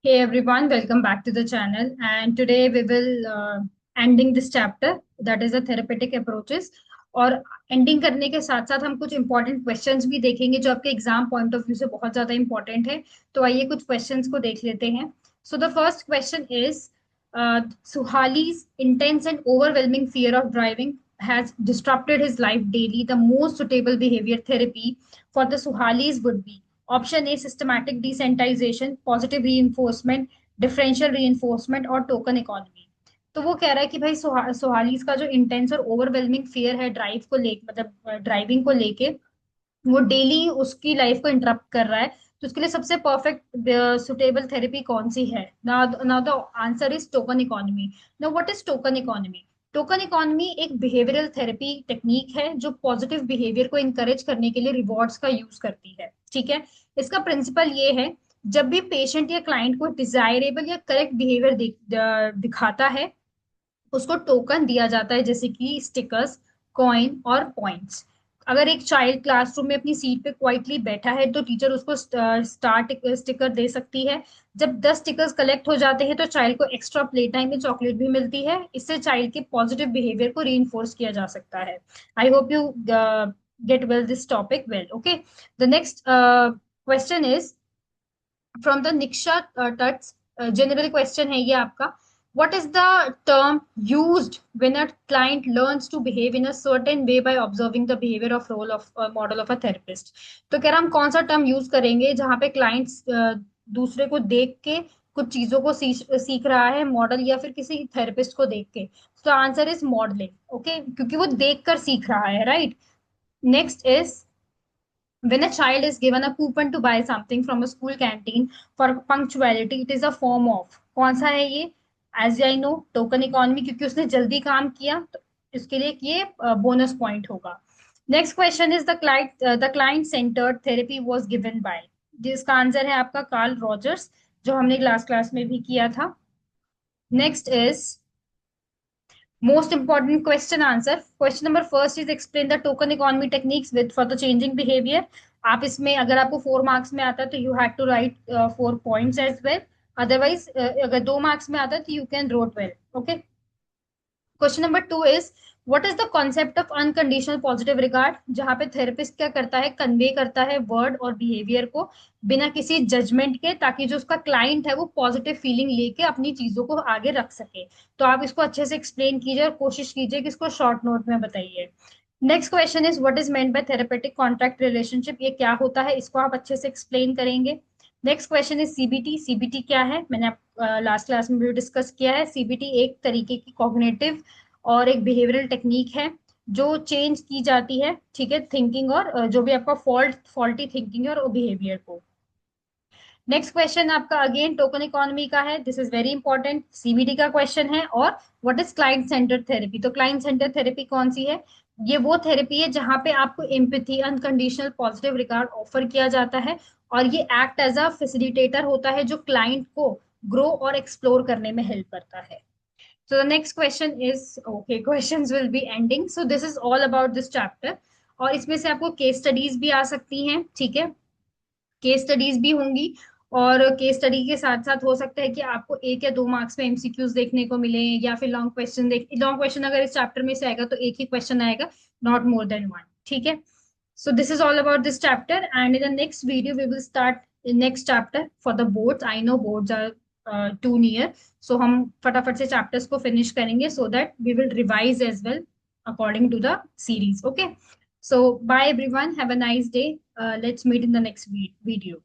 Hey everyone, welcome back to the channel. And today we will ending this chapter that is the therapeutic approaches. और ending करने के साथ साथ हम कुछ इंपॉर्टेंट क्वेश्चंस भी देखेंगे जो आपके एग्जाम पॉइंट ऑफ व्यू से बहुत ज्यादा इंपॉर्टेंट है। तो आइए कुछ क्वेश्चंस को देख लेते हैं। So the first question is Suhali's intense and overwhelming fear of driving has disrupted his life daily. The most suitable behavior therapy for the Suhalis would be option A, systematic desensitization, positive reinforcement, differential reinforcement और token economy. तो वो कह रहा है कि भाई सोहालीज का जो इंटेंस और ओवरवेलमिंग फियर है ड्राइव को ले मतलब ड्राइविंग को लेके वो डेली उसकी लाइफ को इंटरप्ट कर रहा है। तो उसके लिए सबसे परफेक्ट सुटेबल थेरेपी कौन सी है? Now the answer is token economy. Now what is token economy? Token economy एक बिहेवियरल थेरेपी टेक्निक है जो पॉजिटिव बिहेवियर को इंकरेज करने के लिए रिवॉर्ड्स का यूज करती है। ठीक है। इसका प्रिंसिपल ये है, जब भी पेशेंट या क्लाइंट को डिजायरेबल या करेक्ट बिहेवियर दिखाता है उसको टोकन दिया जाता है, जैसे कि स्टिकर्स, कॉइन और पॉइंट्स। अगर एक चाइल्ड क्लासरूम में अपनी सीट पे क्वाइटली बैठा है तो टीचर उसको स्टार स्टिकर दे सकती है। जब 10 स्टिकर्स कलेक्ट हो जाते हैं तो चाइल्ड को एक्स्ट्रा प्ले टाइम में चॉकलेट भी मिलती है। इससे चाइल्ड के पॉजिटिव बिहेवियर को रीइंफोर्स किया जा सकता है। I hope you get well this topic well. Okay, the next question is from the निक्षा टट्स। जनरल क्वेश्चन है ये आपका। What is the term used when a client learns to behave in a certain way by observing the behavior of role of model of a therapist? तो कह रहा हम कौन सा टर्म यूज करेंगे जहां पे क्लाइंट्स दूसरे को देख के कुछ चीजों को सीख रहा है, मॉडल या फिर किसी थेरेपिस्ट को देख के। तो आंसर इज मॉडलिंग। ओके, क्योंकि वो देख कर सीख रहा है, right. Next is when a child is given a coupon to buy something from a school canteen for punctuality, it is a form of कौन सा है ये? As I know, token economy, क्योंकि उसने जल्दी काम किया तो इसके लिए ये बोनस पॉइंट होगा। Next question is the client centered therapy was given by, जिसका आंसर है आपका कार्ल रॉजर्स, जो हमने लास्ट क्लास में भी किया था। Next is most important question answer. Question number first is explain the token economy techniques with for the changing behavior. आप इसमें अगर आपको 4 मार्क्स में आता है तो you have to write 4 points as well. Otherwise अगर 2 मार्क्स में आता है तो you can wrote well. Okay. Question number 2 is what is the concept of unconditional positive regard, जहां पे थेरेपिस्ट क्या करता है, कन्वे करता है वर्ड और बिहेवियर को बिना किसी जजमेंट के, ताकि जो उसका क्लाइंट है वो पॉजिटिव फीलिंग लेके अपनी चीजों को आगे रख सके। तो आप इसको अच्छे से एक्सप्लेन कीजिए और कोशिश कीजिए कि इसको शॉर्ट नोट में बताइए। Next question is what is meant by therapeutic contract relationship, ये क्या होता है, इसको आप अच्छे से एक्सप्लेन करेंगे। Next question is CBT. CBT क्या है, मैंने लास्ट क्लास में भी डिस्कस किया है। सीबीटी एक तरीके की कॉग्निटिव और एक बिहेवियरल टेक्निक है जो चेंज की जाती है, ठीक है, थिंकिंग और जो भी आपका फॉल्टी थिंकिंग और बिहेवियर को। नेक्स्ट क्वेश्चन आपका अगेन टोकन इकोनॉमी का है, this is very important, CBD का क्वेश्चन है। और what is client centered therapy, तो क्लाइंट सेंटर्ड थेरेपी कौन सी है? ये वो थेरेपी है जहां पे आपको empathy, unconditional positive regard offer किया जाता है और ये एक्ट एज अ फैसिलिटेटर होता है जो क्लाइंट को ग्रो और एक्सप्लोर करने में हेल्प करता है। So the next question is, okay, questions will be ending. So this is all about this chapter. और इसमें से आपको केस स्टडीज भी आ सकती हैं, ठीक है, केस स्टडीज भी होंगी। और केस स्टडी के साथ साथ हो सकता है कि आपको 1 या 2 मार्क्स में एमसीक्यूज देखने को मिले, या फिर लॉन्ग क्वेश्चन अगर इस चैप्टर में से आएगा तो एक ही क्वेश्चन आएगा, नॉट मोर देन वन। ठीक है। So this is all about this chapter, and in the next video we will start the next chapter for the boards. I know boards are too near, so हम फटाफट से chapters को finish करेंगे so that we will revise as well according to the series. Okay, so bye everyone, have a nice day. Let's meet in the next video.